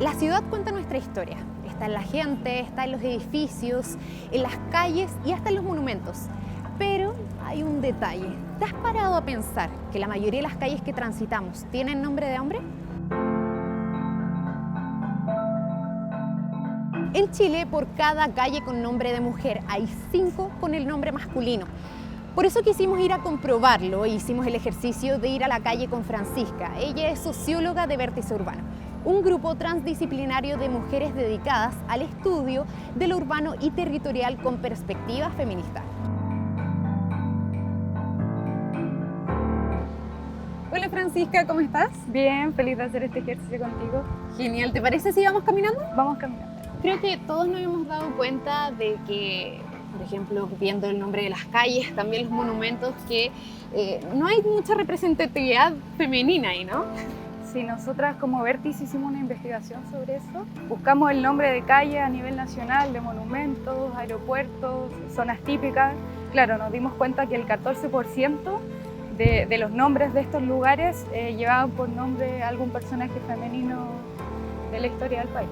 La ciudad cuenta nuestra historia. Está en la gente, está en los edificios, en las calles y hasta en los monumentos. Pero hay un detalle. ¿Te has parado a pensar que la mayoría de las calles que transitamos tienen nombre de hombre? En Chile, por cada calle con nombre de mujer, hay 5 con el nombre masculino. Por eso quisimos ir a comprobarlo e hicimos el ejercicio de ir a la calle con Francisca. Ella es socióloga de Vértice Urbano, un grupo transdisciplinario de mujeres dedicadas al estudio de lo urbano y territorial con perspectiva feminista. Hola Francisca, ¿cómo estás? Bien, feliz de hacer este ejercicio contigo. Genial, ¿te parece si vamos caminando? Vamos caminando. Creo que todos nos hemos dado cuenta de que, por ejemplo, viendo el nombre de las calles, también los monumentos, que no hay mucha representatividad femenina ahí, ¿no? Sí, nosotras como Vértice hicimos una investigación sobre eso. Buscamos el nombre de calle a nivel nacional, de monumentos, aeropuertos, zonas típicas. Claro, nos dimos cuenta que el 14% de los nombres de estos lugares llevaban por nombre algún personaje femenino de la historia del país.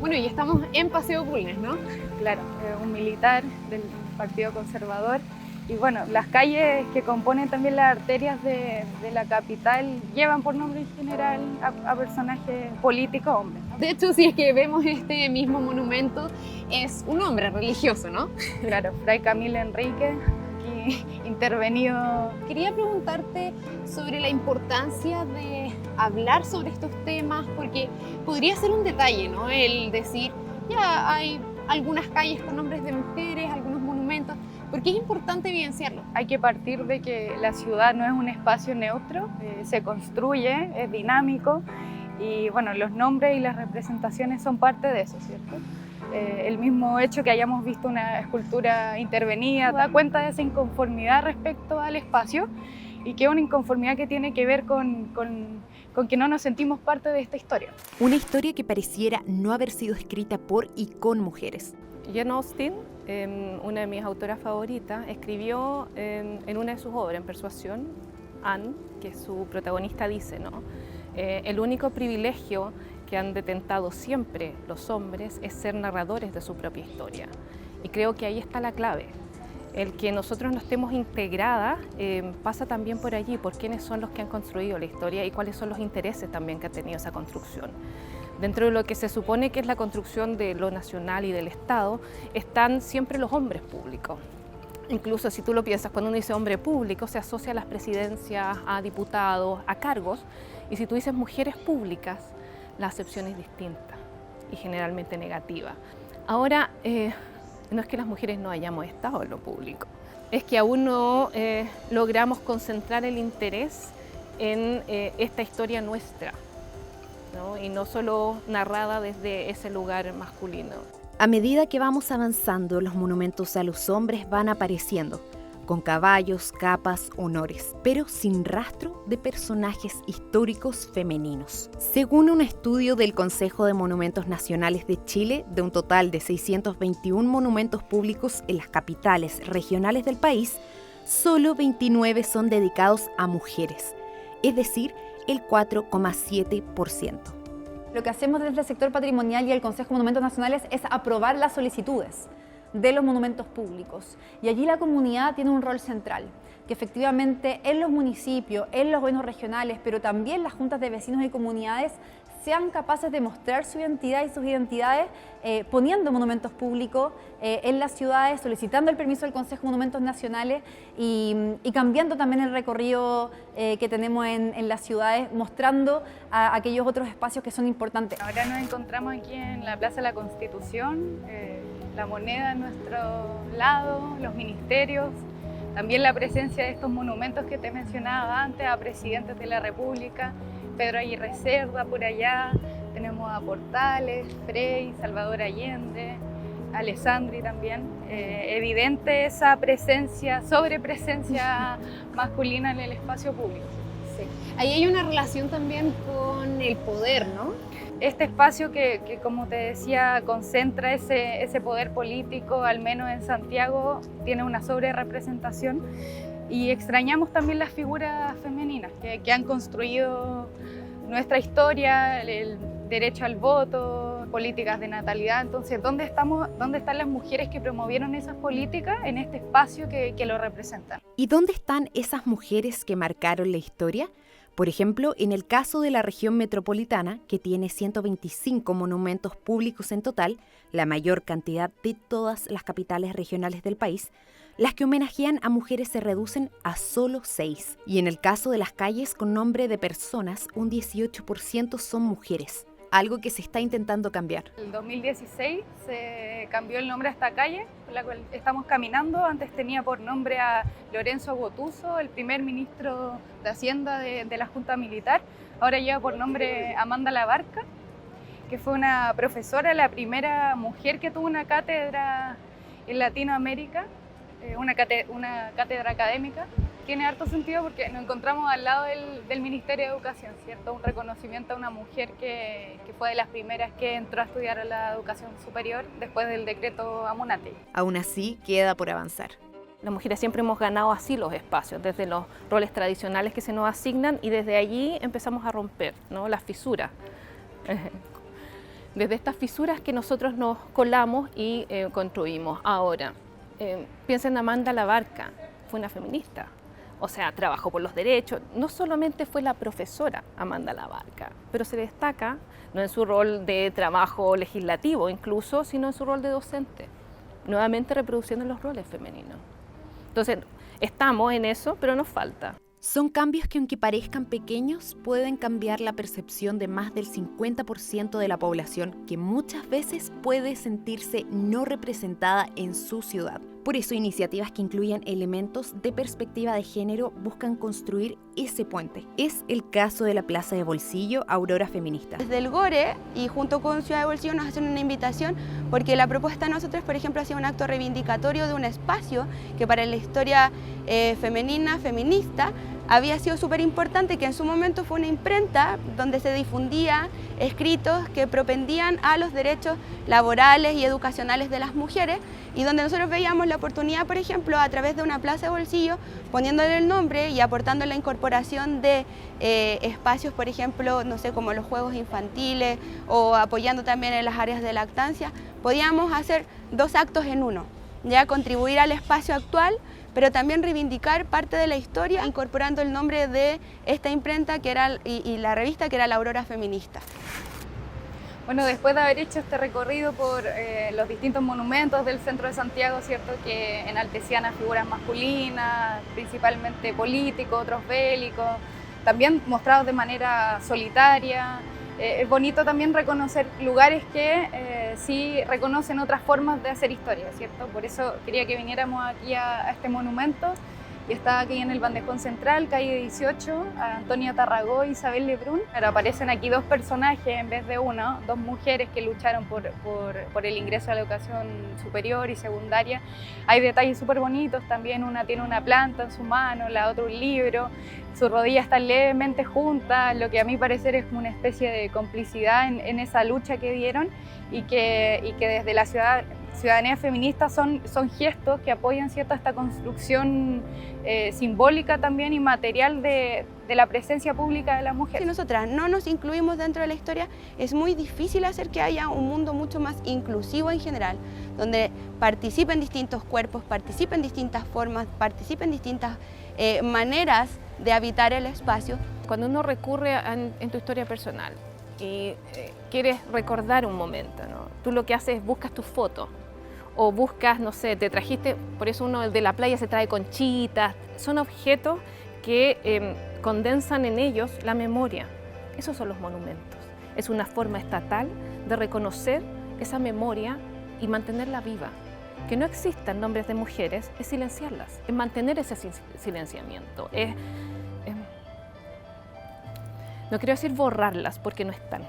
Bueno, y estamos en Paseo Bulnes, ¿no? Claro, un militar del Partido Conservador. Y bueno, las calles que componen también las arterias de la capital llevan por nombre en general a personajes políticos hombres, ¿no? De hecho, si es que vemos este mismo monumento, es un hombre religioso, ¿no? Claro, Fray Camilo Enrique, aquí intervenido. Quería preguntarte sobre la importancia de hablar sobre estos temas, porque podría ser un detalle, ¿no? El decir, ya hay algunas calles con nombres de mujeres, algunos monumentos, porque es importante evidenciarlo. Hay que partir de que la ciudad no es un espacio neutro, se construye, es dinámico y bueno, los nombres y las representaciones son parte de eso, ¿cierto? El mismo hecho que hayamos visto una escultura intervenida da cuenta de esa inconformidad respecto al espacio y que es una inconformidad que tiene que ver con que no nos sentimos parte de esta historia. Una historia que pareciera no haber sido escrita por y con mujeres. Jane Austen, una de mis autoras favoritas, escribió en una de sus obras, en Persuasión, Anne, que su protagonista dice, ¿no? El único privilegio que han detentado siempre los hombres es ser narradores de su propia historia. Y creo que ahí está la clave. El que nosotros no estemos integradas pasa también por allí, por quiénes son los que han construido la historia y cuáles son los intereses también que ha tenido esa construcción. Dentro de lo que se supone que es la construcción de lo nacional y del Estado, están siempre los hombres públicos. Incluso si tú lo piensas, cuando uno dice hombre público, se asocia a las presidencias, a diputados, a cargos, y si tú dices mujeres públicas, la acepción es distinta y generalmente negativa. Ahora, no es que las mujeres no hayamos estado en lo público, es que aún no logramos concentrar el interés en esta historia nuestra, ¿no? Y no solo narrada desde ese lugar masculino. A medida que vamos avanzando, los monumentos a los hombres van apareciendo, con caballos, capas, honores, pero sin rastro de personajes históricos femeninos. Según un estudio del Consejo de Monumentos Nacionales de Chile, de un total de 621 monumentos públicos en las capitales regionales del país, solo 29 son dedicados a mujeres, es decir, el 4,7%. Lo que hacemos desde el sector patrimonial y el Consejo de Monumentos Nacionales es aprobar las solicitudes de los monumentos públicos. Y allí la comunidad tiene un rol central, que efectivamente en los municipios, en los gobiernos regionales, pero también las juntas de vecinos y comunidades sean capaces de mostrar su identidad y sus identidades poniendo monumentos públicos en las ciudades, solicitando el permiso del Consejo de Monumentos Nacionales y cambiando también el recorrido que tenemos en las ciudades, mostrando a aquellos otros espacios que son importantes. Ahora nos encontramos aquí en la Plaza de la Constitución, la moneda a nuestro lado, los ministerios, también la presencia de estos monumentos que te mencionaba antes, a presidentes de la República, Pedro Aguirre Cerda por allá, tenemos a Portales, Frei, Salvador Allende, Alessandri también. Evidente esa presencia, sobrepresencia masculina en el espacio público. Sí. Ahí hay una relación también con el poder, ¿no? Este espacio que como te decía, concentra ese poder político, al menos en Santiago, tiene una sobrerepresentación. Y extrañamos también las figuras femeninas que han construido nuestra historia, derecho al voto, políticas de natalidad. Entonces, ¿dónde están las mujeres que promovieron esas políticas en este espacio que lo representan? ¿Y dónde están esas mujeres que marcaron la historia? Por ejemplo, en el caso de la región metropolitana, que tiene 125 monumentos públicos en total, la mayor cantidad de todas las capitales regionales del país, las que homenajean a mujeres se reducen a solo 6. Y en el caso de las calles con nombre de personas, un 18% son mujeres, algo que se está intentando cambiar. En el 2016 se cambió el nombre a esta calle por la cual estamos caminando. Antes tenía por nombre a Lorenzo Gottuso, el primer ministro de Hacienda de la Junta Militar. Ahora lleva por nombre Amanda Labarca, que fue una profesora, la primera mujer que tuvo una cátedra en Latinoamérica, una cátedra académica. Tiene harto sentido porque nos encontramos al lado del Ministerio de Educación, ¿cierto? Un reconocimiento a una mujer que fue de las primeras que entró a estudiar a la educación superior después del decreto Amunate. Aún así, queda por avanzar. Las mujeres siempre hemos ganado así los espacios, desde los roles tradicionales que se nos asignan, y desde allí empezamos a romper, ¿no?, las fisuras. Desde estas fisuras que nosotros nos colamos y construimos. Ahora, piensa en Amanda Labarca, fue una feminista. O sea, trabajó por los derechos. No solamente fue la profesora Amanda Labarca, pero se destaca no en su rol de trabajo legislativo incluso, sino en su rol de docente, nuevamente reproduciendo los roles femeninos. Entonces, estamos en eso, pero nos falta. Son cambios que, aunque parezcan pequeños, pueden cambiar la percepción de más del 50% de la población, que muchas veces puede sentirse no representada en su ciudad. Por eso, iniciativas que incluyen elementos de perspectiva de género buscan construir ese puente. Es el caso de la Plaza de Bolsillo Aurora Feminista. Desde el GORE y junto con Ciudad de Bolsillo nos hacen una invitación porque la propuesta de nosotros, por ejemplo, ha sido un acto reivindicatorio de un espacio que para la historia femenina, feminista, había sido súper importante, que en su momento fue una imprenta donde se difundía escritos que propendían a los derechos laborales y educacionales de las mujeres, y donde nosotros veíamos la oportunidad, por ejemplo, a través de una plaza de bolsillo, poniéndole el nombre y aportando la incorporación de espacios, por ejemplo, no sé, como los juegos infantiles o apoyando también en las áreas de lactancia, podíamos hacer 2 actos en uno, ya contribuir al espacio actual, pero también reivindicar parte de la historia incorporando el nombre de esta imprenta que era, y la revista que era la Aurora Feminista. Bueno, después de haber hecho este recorrido por los distintos monumentos del centro de Santiago, ¿cierto?, que enaltecían a figuras masculinas, principalmente políticos, otros bélicos, también mostrados de manera solitaria. Es bonito también reconocer lugares que sí reconocen otras formas de hacer historia, ¿cierto? Por eso quería que viniéramos aquí a este monumento. Y está aquí en el bandejón central, calle 18, Antonia Tarragó y Isabel Lebrun. Pero aparecen aquí 2 personajes en vez de uno, 2 mujeres que lucharon por el ingreso a la educación superior y secundaria. Hay detalles súper bonitos también, una tiene una planta en su mano, la otra un libro. Sus rodillas están levemente juntas, lo que a mi parecer es una especie de complicidad en esa lucha que dieron y que desde la ciudadanía feminista son gestos que apoyan, ¿cierto?, esta construcción simbólica también y material de la presencia pública de la mujer. Si nosotras no nos incluimos dentro de la historia, es muy difícil hacer que haya un mundo mucho más inclusivo en general, donde participen distintos cuerpos, participen distintas formas, participen distintas maneras de habitar el espacio. Cuando uno recurre en tu historia personal y quieres recordar un momento, ¿no?, tú lo que haces es buscas tus fotos o buscas, no sé, te trajiste, por eso uno de la playa se trae conchitas, son objetos que condensan en ellos la memoria. Esos son los monumentos. Es una forma estatal de reconocer esa memoria y mantenerla viva. Que no existan nombres de mujeres es silenciarlas, es mantener ese silenciamiento, no quiero decir borrarlas porque no están,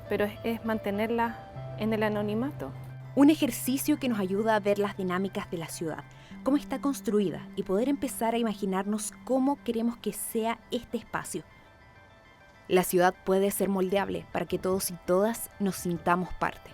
pero es mantenerlas en el anonimato. Un ejercicio que nos ayuda a ver las dinámicas de la ciudad, cómo está construida y poder empezar a imaginarnos cómo queremos que sea este espacio. La ciudad puede ser moldeable para que todos y todas nos sintamos parte.